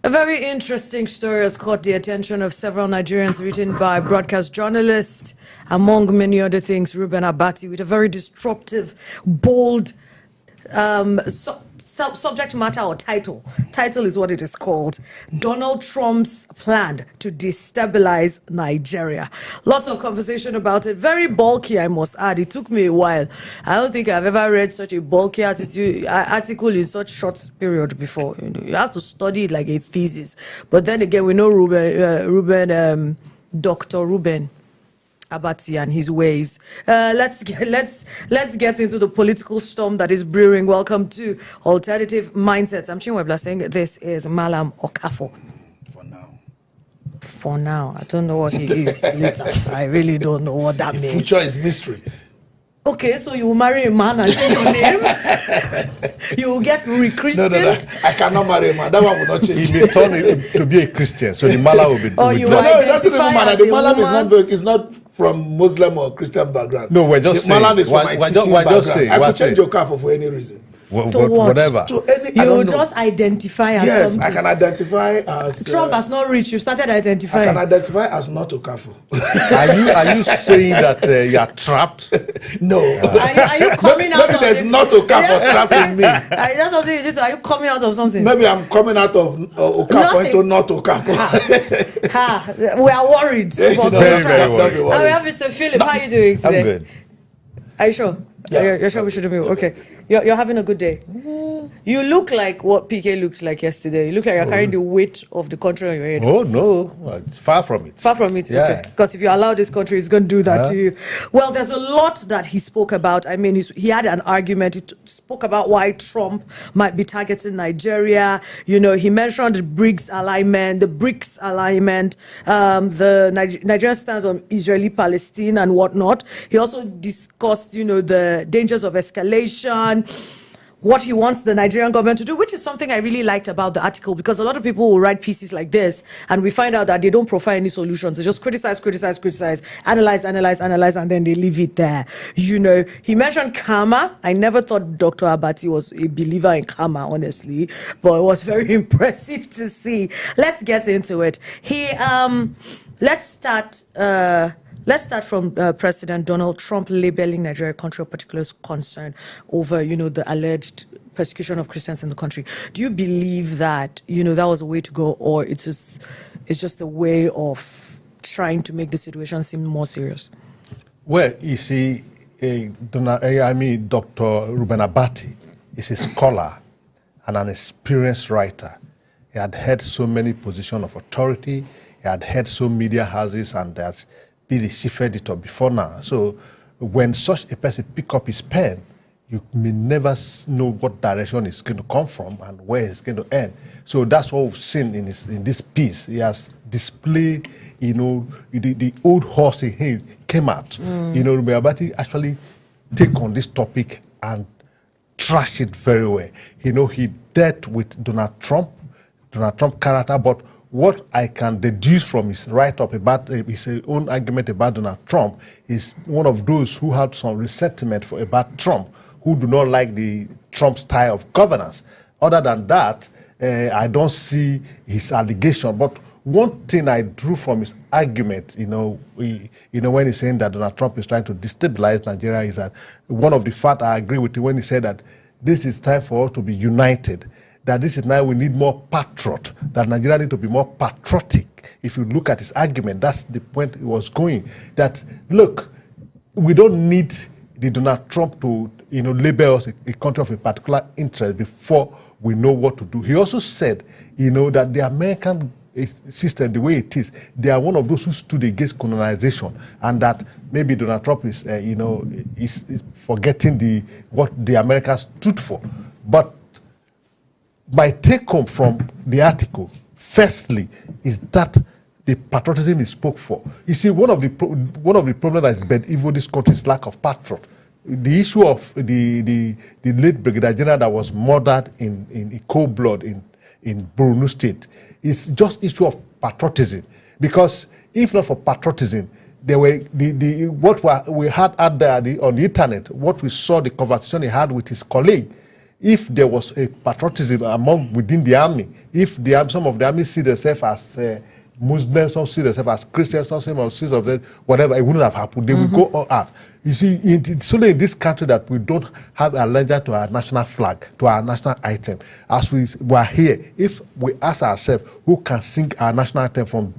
A very interesting story has caught the attention of several Nigerians, written by broadcast journalists, among many other things, Reuben Abati, with a very disruptive, bold subject matter or title. Title is what it is called. Donald Trump's plan to destabilize Nigeria. Lots of conversation about it. Very bulky, I must add. It took me a while. I don't think I've ever read such a bulky article in such short period before. You have to study it like a thesis. But then again, we know Dr. Reuben Abati and his ways. Let's get into the political storm that is brewing. Welcome to Alternative Mindsets. I'm Chinwebla saying this is Malam Okafo. For now. I don't know what he is later. I really don't know what that means. Future is mystery. Okay, so you will marry a man and change your name? You will get re-Christian? No. I cannot marry a man. That one will not change. He may turn to be a Christian, so the Mala will be... Oh, you no, it doesn't even matter. The Malam is not from Muslim or Christian background. No, we're just saying. Malam is from my teaching background. I could change your car for any reason. Whatever. To any, you will just identify as something. Yes, I can identify as... Trump has not reached. You started identifying. I can identify as not Okafo. Are you saying that you are trapped? No. Are you coming out maybe of... there's not Okafo trapping me. That's what you do. Are you coming out of something? Maybe I'm coming out of Okafo into not Okafo. We are worried. Very worried. We have Mr. Philip. How are you doing today? I'm good. Are you sure? Yeah. You're sure we should move? Okay. You're having a good day. You look like what PK looks like yesterday. You look like you're carrying the weight of the country on your head. Oh, no. It's far from it. Far from it? Yeah. Okay. Because if you allow this country, it's going to do that to you. Well, there's a lot that he spoke about. I mean, he had an argument. He spoke about why Trump might be targeting Nigeria. You know, he mentioned the BRICS alignment, the Nigerian stance on Israeli-Palestine and whatnot. He also discussed, you know, the dangers of escalation, what he wants the Nigerian government to do, which is something I really liked about the article, because a lot of people will write pieces like this and we find out that they don't profile any solutions. They just criticize, analyze, and then they leave it there. You know, he mentioned karma. I never thought Dr. Abati was a believer in karma, honestly, but it was very impressive to see. Let's get into it. Let's start from President Donald Trump labeling Nigeria a country of particular concern over, you know, the alleged persecution of Christians in the country. Do you believe that, you know, that was a way to go, or it's just a way of trying to make the situation seem more serious? Well, you see, Dr. Reuben Abati is a scholar and an experienced writer. He had held so many positions of authority. He had held so media houses, and there's be the chief editor before now. So when such a person pick up his pen, you may never know what direction it's going to come from and where it's going to end. So that's what we've seen in this piece. He has displayed, you know, the old horse in him came out. You know, Reuben Abati actually take on this topic and trash it very well. You know, he dealt with Donald Trump character, but what I can deduce from his write-up about his own argument about Donald Trump is one of those who have some resentment about Trump, who do not like the Trump style of governance. Other than that, I don't see his allegation. But one thing I drew from his argument, when he's saying that Donald Trump is trying to destabilize Nigeria, is that one of the facts I agree with him when he said that this is time for us to be united. That this is now we need more patriot, that Nigeria need to be more patriotic. If you look at his argument, that's the point he was going. That, look, we don't need the Donald Trump to, label us a country of a particular interest before we know what to do. He also said, that the American system, the way it is, they are one of those who stood against colonization, and that maybe Donald Trump is, is forgetting what the Americans stood for. But my take home from the article, firstly, is that the patriotism he spoke for. You see, one of the problems that is bad evil this country is lack of patriot. The issue of the late Brigadier General that was murdered in cold blood in Borno State is just issue of patriotism. Because if not for patriotism, there were what we had out there on the internet, what we saw, the conversation he had with his colleague, if there was a patriotism within the army, if some of the army see themselves as Muslims, some see themselves as Christians, some see themselves as whatever, it wouldn't have happened. They will go all out. You see, it's only in this country that we don't have allegiance to our national flag, to our national item. As we are here, if we ask ourselves who can sing our national anthem from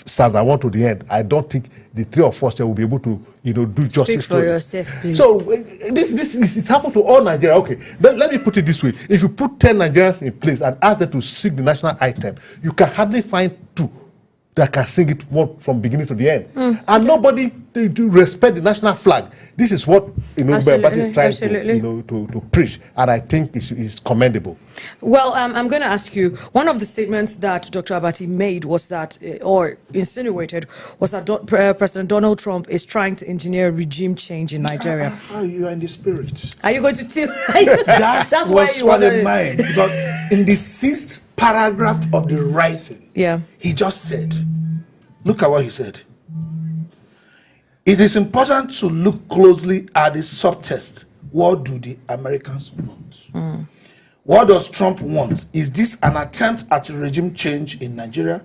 stanza 1 to the end, I don't think the three of us will be able to, do justice Speak for to yourself, please. So it happened to all Nigeria. Okay, then let me put it this way: if you put 10 Nigerians in place and ask them to sing the national item, you can hardly find 2 that can sing it from beginning to the end, and nobody to respect the national flag. This is what Abati is trying to preach, and I think is commendable. Well, I'm going to ask you. One of the statements that Dr. Abati made was that, or insinuated, was that President Donald Trump is trying to engineer regime change in Nigeria. You are in the spirit. Are you going to tell? That's what's what in mind. Because in the 6th paragraph of the writing, he just said, look at what he said. It is important to look closely at the subtext. What do the Americans want? What does Trump want? Is this an attempt at a regime change in Nigeria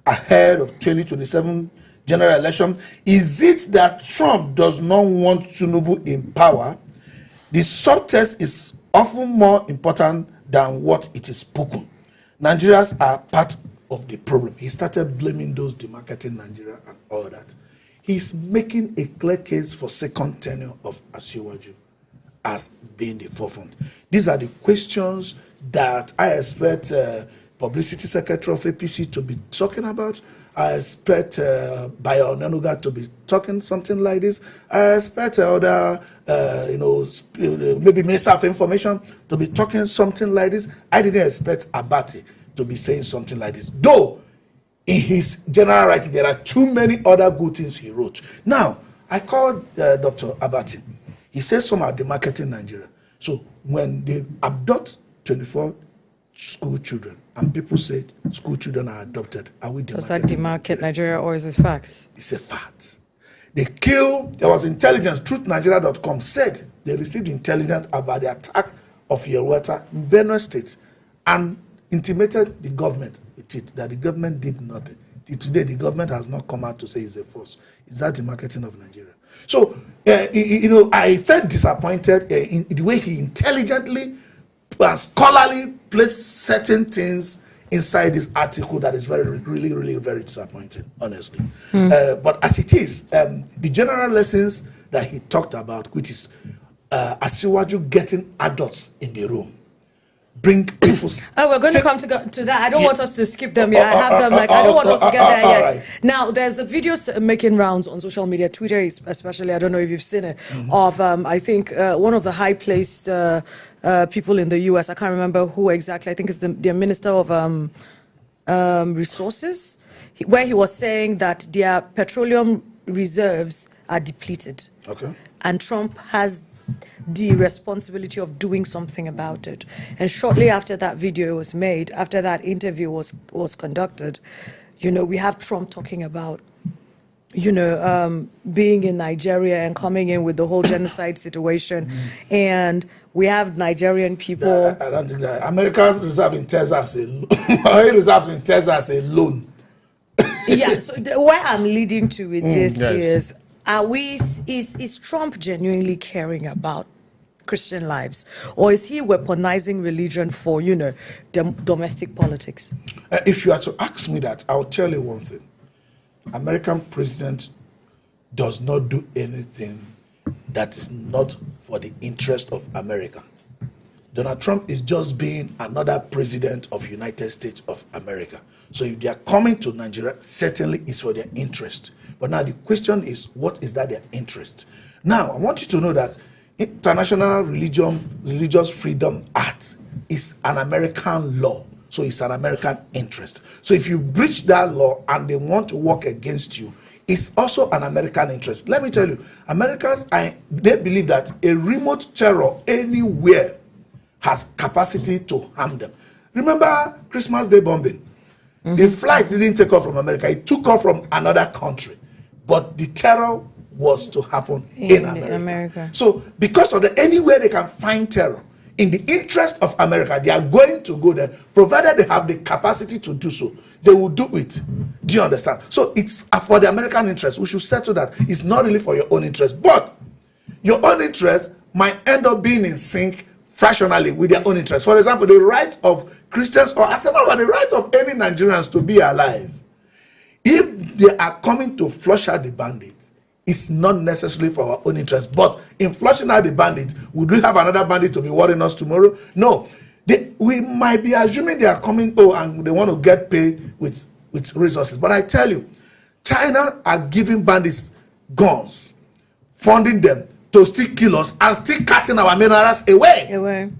ahead of 2027 general election? Is it that Trump does not want Tinubu in power? The subtext is often more important than what it is spoken. Nigerians are part of the problem. He started blaming those demarketing Nigeria and all that. He's making a clear case for second tenure of Asiwaju as being the forefront. These are the questions that I expect Publicity Secretary of APC to be talking about. I expect Bayo Onanuga to be talking something like this. I expect other, maybe Minister of Information to be talking something like this. I didn't expect Abati to be saying something like this. Though, in his general writing, there are too many other good things he wrote. Now, I called Dr. Abati. He says some are demarketing Nigeria. So when they abduct 24 school children and people say school children are adopted, are we demarketing? Does that demarket Nigeria or is it facts? It's a fact. There was intelligence, truthnigeria.com said they received intelligence about the attack of Yelweta in Benue State and intimated the government with it, that the government did nothing. Till today, the government has not come out to say it's a force. Is that the marketing of Nigeria? So, I felt disappointed in the way he intelligently and scholarly placed certain things inside this article that is really very disappointing, honestly. But as it is, the general lessons that he talked about, which is Asiwaju getting adults in the room, bring people. We're going to come to that. I don't want us to skip them yet. I have them I don't want us to get there yet. Right. Now, there's a video making rounds on social media, Twitter especially. I don't know if you've seen it. Of I think one of the high-placed people in the U.S. I can't remember who exactly. I think it's the Minister of Resources, where he was saying that their petroleum reserves are depleted. Okay. And Trump has the responsibility of doing something about it. And shortly after that video was made, after that interview was conducted, we have Trump talking about, being in Nigeria and coming in with the whole genocide situation. And we have Nigerian people. I don't think that Americans reserve in Texas oil reserves in Texas alone. Yeah, so where I'm leading to with this is, is Trump genuinely caring about Christian lives, or is he weaponizing religion for, domestic politics? If you are to ask me that, I'll tell you one thing. American president does not do anything that is not for the interest of America. Donald Trump is just being another president of United States of America. So if they are coming to Nigeria, certainly it's for their interest. But now the question is, what is that their interest? Now, I want you to know that International Religious Freedom Act is an American law. So it's an American interest. So if you breach that law and they want to work against you, it's also an American interest. Let me tell you, Americans, they believe that a remote terror anywhere has capacity to harm them. Remember Christmas Day bombing? The flight didn't take off from America. It took off from another country. But the terror was to happen in America. So because of anywhere they can find terror, in the interest of America, they are going to go there, provided they have the capacity to do so. They will do it. Do you understand? So it's for the American interest. We should settle that. It's not really for your own interest. But your own interest might end up being in sync fractionally with their own interest. For example, the right of Christians or as well the right of any Nigerians to be alive. If they are coming to flush out the bandits, it's not necessarily for our own interest. But in flushing out the bandits, would we have another bandit to be worrying us tomorrow? No. We might be assuming they are coming, and they want to get paid with resources. But I tell you, China are giving bandits guns, funding them to still kill us and still cutting our minerals away.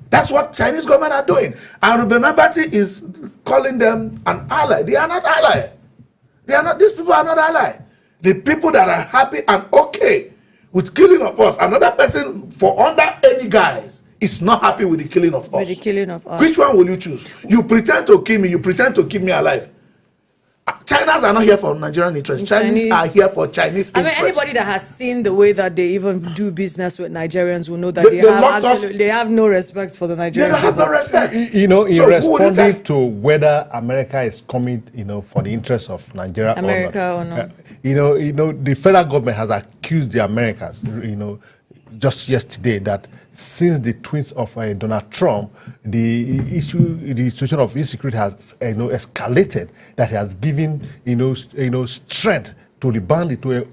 That's what Chinese government are doing. And Reuben Abati is calling them an ally. They are not ally. These people are not ally. The people that are happy and okay with killing of us, another person for under any guise is not happy with the killing of us. Which one will you choose? You pretend to kill me, you pretend to keep me alive. Chinese are not here for Nigerian interests. Chinese are here for Chinese interests. Anybody that has seen the way that they even do business with Nigerians will know that they have no respect for the Nigerians. They don't have no respect. In responding to whether America is coming, for the interests of Nigeria or not. The federal government has accused the Americans, just yesterday, that since the tweets of Donald Trump, the situation of insecurity has escalated. That has given strength to the bandit to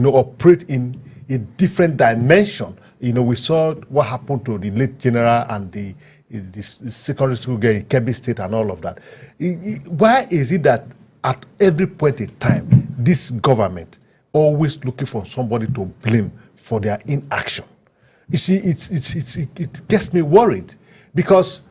operate in a different dimension. We saw what happened to the late general and the secondary school girl in Kebbi State and all of that. Why is it that at every point in time, this government always looking for somebody to blame for their inaction? You see, it gets me worried because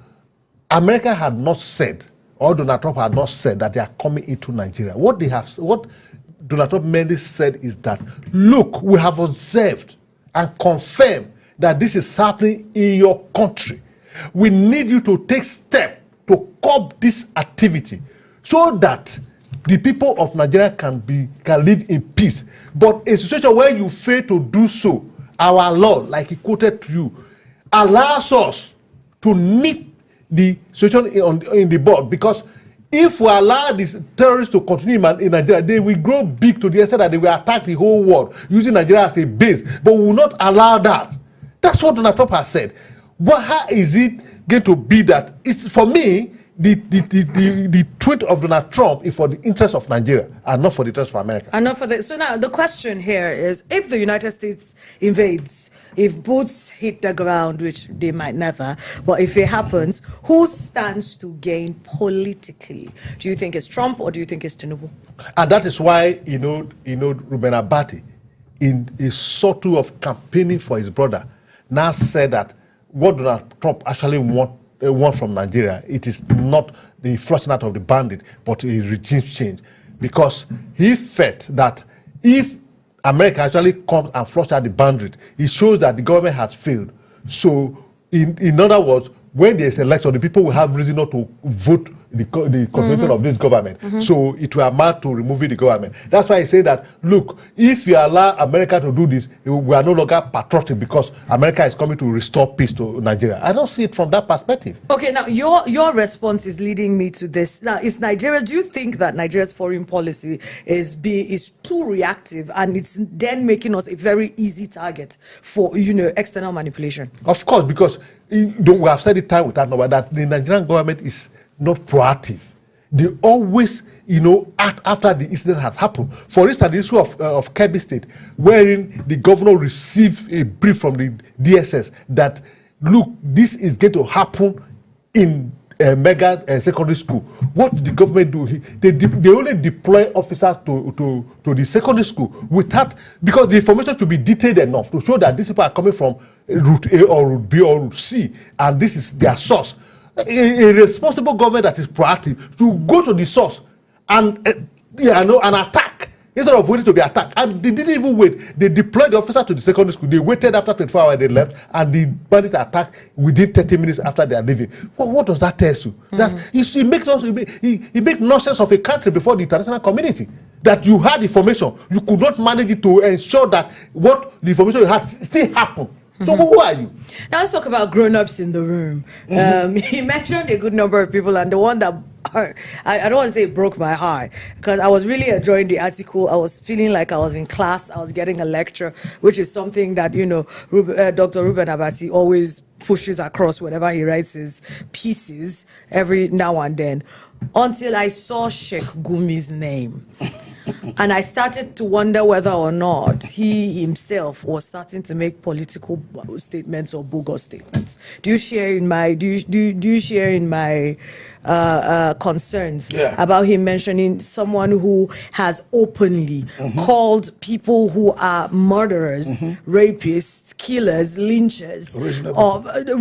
America had not said, or Donald Trump had not said that they are coming into Nigeria. What Donald Trump mainly said is that, look, we have observed and confirmed that this is happening in your country. We need you to take steps to curb this activity so that the people of Nigeria can live in peace. But a situation where you fail to do so, our law, like he quoted to you, allows us to nip the situation in the bud, because if we allow these terrorists to continue in Nigeria, they will grow big to the extent that they will attack the whole world using Nigeria as a base. But we will not allow that. That's what Donald Trump has said. How is it going to be that? It's, for me, the tweet of Donald Trump is for the interest of Nigeria and not for the interest of America. And not for the. So now the question here is: if the United States invades, if boots hit the ground, which they might never, but if it happens, who stands to gain politically? Do you think it's Trump or do you think it's Tinubu? And that is why Reuben Abati, in a sort of campaigning for his brother, now said that what Donald Trump actually want from Nigeria, it is not the flushing out of the bandit, but a regime change, because he felt that if America actually comes and flushes out the bandit, it shows that the government has failed. So, in other words, when there is election, the people will have reason not to vote the continuation of this government. So it will amount to removing the government. That's why I say that, look, if you allow America to do this, we are no longer patriotic because America is coming to restore peace to Nigeria. I don't see it from that perspective. Okay, now your response is leading me to this. Now, is Nigeria, do you think that Nigeria's foreign policy is too reactive and it's then making us a very easy target for, external manipulation? Of course, because we have said it time without number that the Nigerian government is not proactive. They always, act after the incident has happened. For instance, the issue of Kebbi State, wherein the governor received a brief from the DSS that, look, this is going to happen in mega secondary school. What did the government do? They only deploy officers to the secondary school without, because the information should be detailed enough to show that these people are coming from route A or route B or route C, and this is their source. A responsible government that is proactive to go to the source and attack instead of waiting to be attacked. And they didn't even wait. They deployed the officer to the secondary school. They waited after 24 hours, they left, and the bandits attacked within 30 minutes after they are leaving. What does that tell you? It makes nonsense of a country before the international community. That you had information, you could not manage it to ensure that what the information you had still happened. So who are you? Now let's talk about grown-ups in the room. He mentioned a good number of people, and the one that I don't want to say it broke my heart, because I was really enjoying the article. I was feeling like I was in class. I was getting a lecture, which is something that, Dr. Reuben Abati always pushes across whenever he writes his pieces every now and then, until I saw Sheikh Gumi's name. And I started to wonder whether or not he himself was starting to make political statements or bogus statements. Do you share in my concerns about him mentioning someone who has openly called people who are murderers, rapists, killers, lynchers,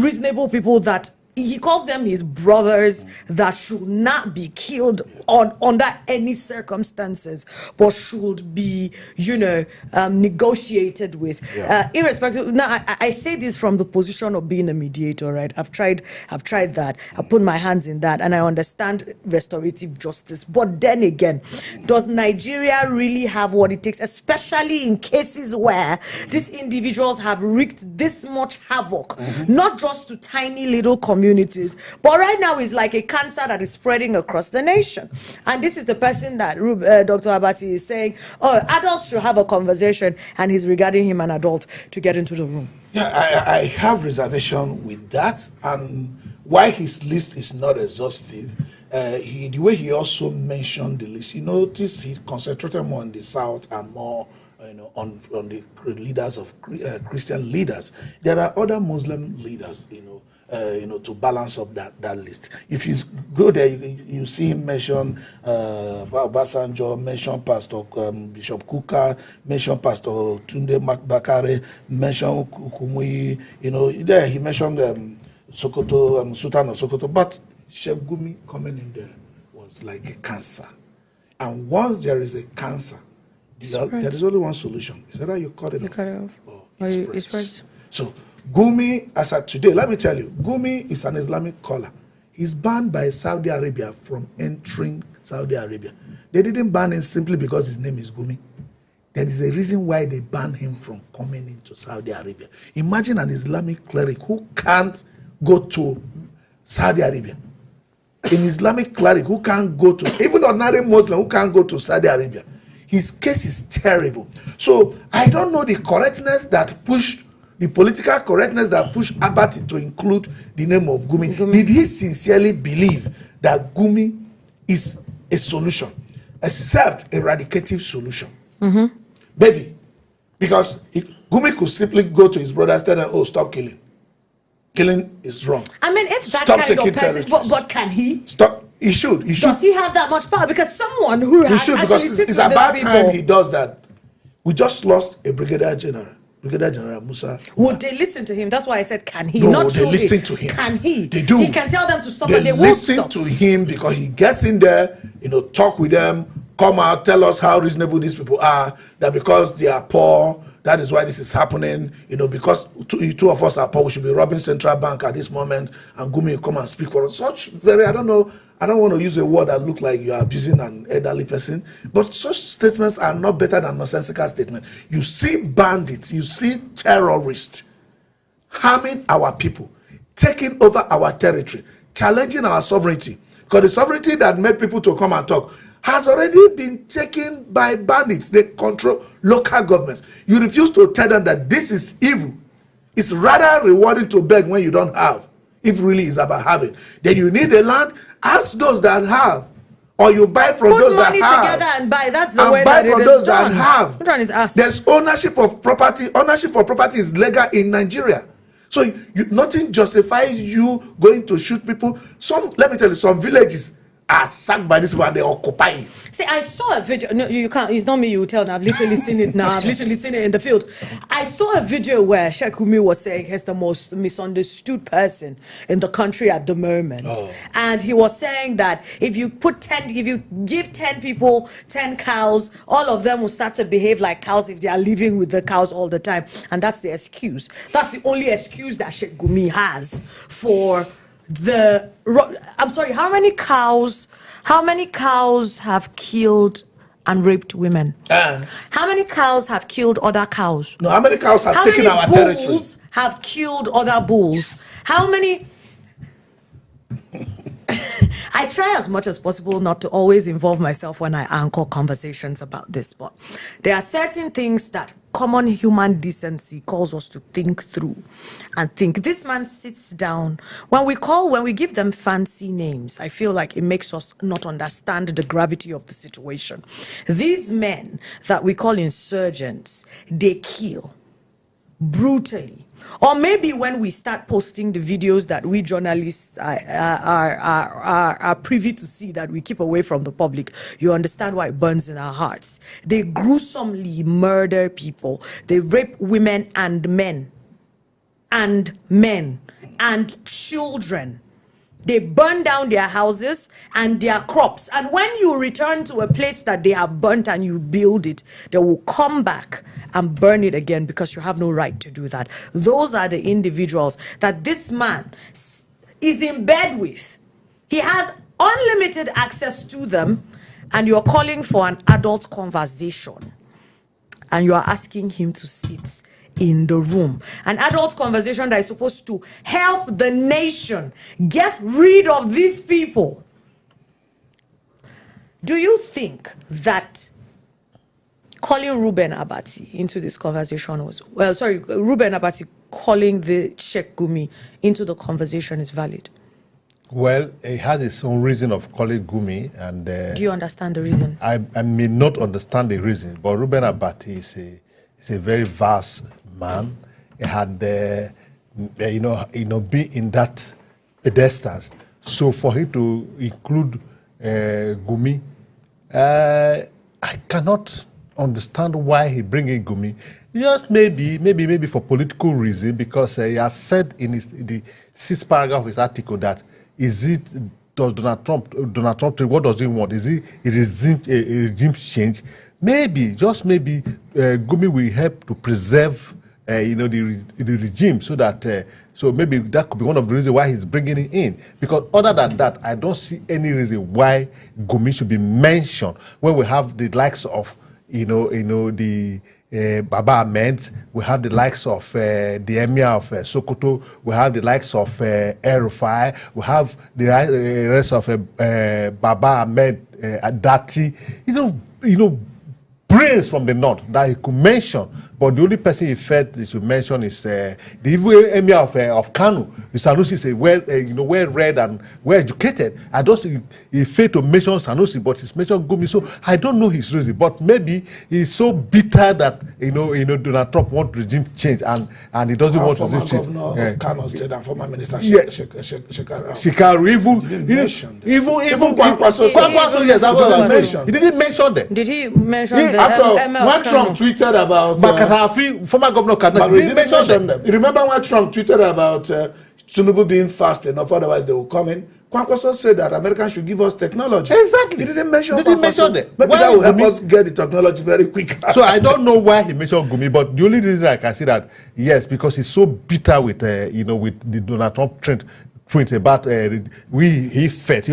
reasonable people that he calls them his brothers that should not be killed under any circumstances, but should be, negotiated with, irrespective. Now, I say this from the position of being a mediator, right? I've tried that. I put my hands in that, and I understand restorative justice. But then again, does Nigeria really have what it takes, especially in cases where these individuals have wreaked this much havoc, not just to tiny little communities, but right now it's like a cancer that is spreading across the nation? And this is the person that Dr. Abati is saying, adults should have a conversation, and he's regarding him an adult to get into the room. Yeah, I have reservation with that, and why his list is not exhaustive. The way he also mentioned the list, you notice he concentrated more on the South and more on the leaders of Christian leaders. There are other Muslim leaders, to balance up that list. If you go there, you see him mention Obasanjo, mention Pastor Bishop Kuka, mention Pastor Tunde Bakare, mention Kumuyi. There he mentioned Sokoto, Sultan of Sokoto. But Sheikh Gumi coming in there was like a cancer. And once there is a cancer, there is only one solution. Is that you cut it off? Or it spreads. So Gumi, as of today, let me tell you, Gumi is an Islamic scholar. He's banned by Saudi Arabia from entering Saudi Arabia. They didn't ban him simply because his name is Gumi. There is a reason why they banned him from coming into Saudi Arabia. Imagine an Islamic cleric who can't go to Saudi Arabia. An Islamic cleric who can't go to, even ordinary Muslim who can't go to Saudi Arabia. His case is terrible. So I don't know the correctness that pushed, the political correctness that pushed Abati to include the name of Gumi. Did he sincerely believe that Gumi is a solution, except a eradicative solution? Maybe. Because Gumi could simply go to his brothers and tell them, stop killing. Killing is wrong. I mean, if that stop kind of person, but can he? Stop. He should. Does he have that much power? Because someone who he should, because it's about time he does that. We just lost a Brigadier General Musa. Would they listen to him? That's why I said, can he? No, not they listen to him. Can he? They do. He can tell them to stop, and they won't stop. They listen to him because he gets in there, talk with them, come out, tell us how reasonable these people are, that because they are poor, that is why this is happening, because two of us are poor, we should be robbing Central Bank at this moment, and Gumi will come and speak for us. Such I don't want to use a word that look like you are abusing an elderly person, but such statements are not better than nonsensical statements. You see bandits, you see terrorists harming our people, taking over our territory, challenging our sovereignty, because the sovereignty that made people to come and talk has already been taken by bandits. They control local governments. You refuse to tell them that this is evil. It's rather rewarding to beg when you don't have, if really it's about having. Then you need the land, ask those that have, or you buy from those that have. Put money together and buy. That's the way that it is done. And buy from those that have. Which one is us? There's ownership of property. Ownership of property is legal in Nigeria. So nothing justifies you going to shoot people. Let me tell you, some villages are sacked by this one, they occupy it. See, I saw a video. No, you can't. It's not me. You tell. I've literally seen it now. I've literally seen it in the field. I saw a video where Sheikh Gumi was saying he's the most misunderstood person in the country at the moment, and he was saying that if you give 10 people 10 cows, all of them will start to behave like cows if they are living with the cows all the time, and that's the excuse. That's the only excuse that Sheikh Gumi has for. I'm sorry, how many cows have killed and raped women? How many cows have killed other cows? No, how many cows have taken our territory? have killed other bulls? How many? I try as much as possible not to always involve myself when I anchor conversations about this, but there are certain things that common human decency calls us to think through and think. This man sits down. When we give them fancy names, I feel like it makes us not understand the gravity of the situation. These men that we call insurgents, they kill brutally. Or maybe when we start posting the videos that we journalists are privy to see, that we keep away from the public, you understand why it burns in our hearts. They gruesomely murder people. They rape women and men and children. They burn down their houses and their crops. And when you return to a place that they have burnt and you build it, they will come back and burn it again because you have no right to do that. Those are the individuals that this man is in bed with. He has unlimited access to them, and you're calling for an adult conversation. And you are asking him to sit in the room. An adult conversation that is supposed to help the nation get rid of these people. Do you think that calling Reuben Abati into this conversation was, Reuben Abati calling the Sheikh Gumi into the conversation is valid? Well, he has his own reason of calling Gumi, and do you understand the reason? I may not understand the reason, but Reuben Abati is a very vast man. He had, been in that pedestal. So for him to include Gumi, I cannot understand why he bring in Gumi. Just maybe for political reason, because he has said in the 6th paragraph of his article that does Donald Trump, what does he want? Is it a regime change? Maybe, just maybe, Gumi will help to preserve, the regime, so that, so maybe that could be one of the reasons why he's bringing it in. Because other than that, I don't see any reason why Gumi should be mentioned when we have the likes of, the Baba Ahmed, we have the likes of the Emir of Sokoto, we have the likes of El-Rufai, we have the rest of Baba Ahmed Adati, brains from the north that he could mention, but the only person he felt he should mention is the evil Emir of Kano. Sanusi is well-read and well-educated. I don't think he failed to mention Sanusi, but he's mentioned Gumi. So I don't know his reason, but maybe he's so bitter that Donald Trump wants regime change and he doesn't want regime change. Governor of Kano State and former minister Shekaru even Kwankwaso, yes, that was mentioned. He didn't mention them. Did he mention them? After when Trump tweeted about Makarafi, former governor of Kano, he didn't mention them. You remember when Trump tweeted about Tinubu being fast enough, otherwise they will come in? Kwankwaso said that Americans should give us technology. Exactly. He didn't mention them. Maybe that will help us get the technology very quick. So I don't know why he mentioned Gumi, but the only reason I can see that, yes, because he's so bitter with, with the Donald Trump trend about he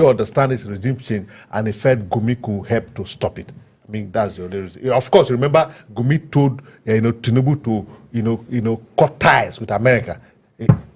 understands his regime change, and he felt Gumi could help to stop it. I mean, that's the only reason. Of course, remember Gumi told Tinubu to cut ties with America.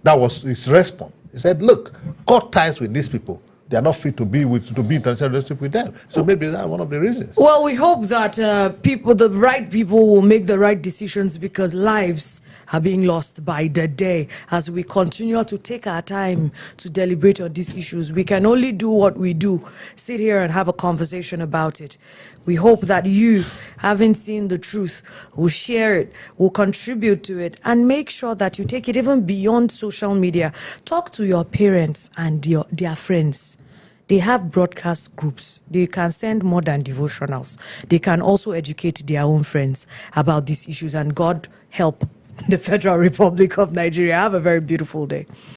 That was his response. He said, "Look, cut ties with these people. They are not fit to be international relationship with them." So maybe that's one of the reasons. Well, we hope that the right people will make the right decisions, because lives are being lost by the day as we continue to take our time to deliberate on these issues. We can only do what we do, sit here and have a conversation about it. We hope that you, having seen the truth, will share it, will contribute to it, and make sure that you take it even beyond social media. Talk to your parents and their friends. They have broadcast groups. They can send more than devotionals. They can also educate their own friends about these issues, and God help the Federal Republic of Nigeria. Have a very beautiful day.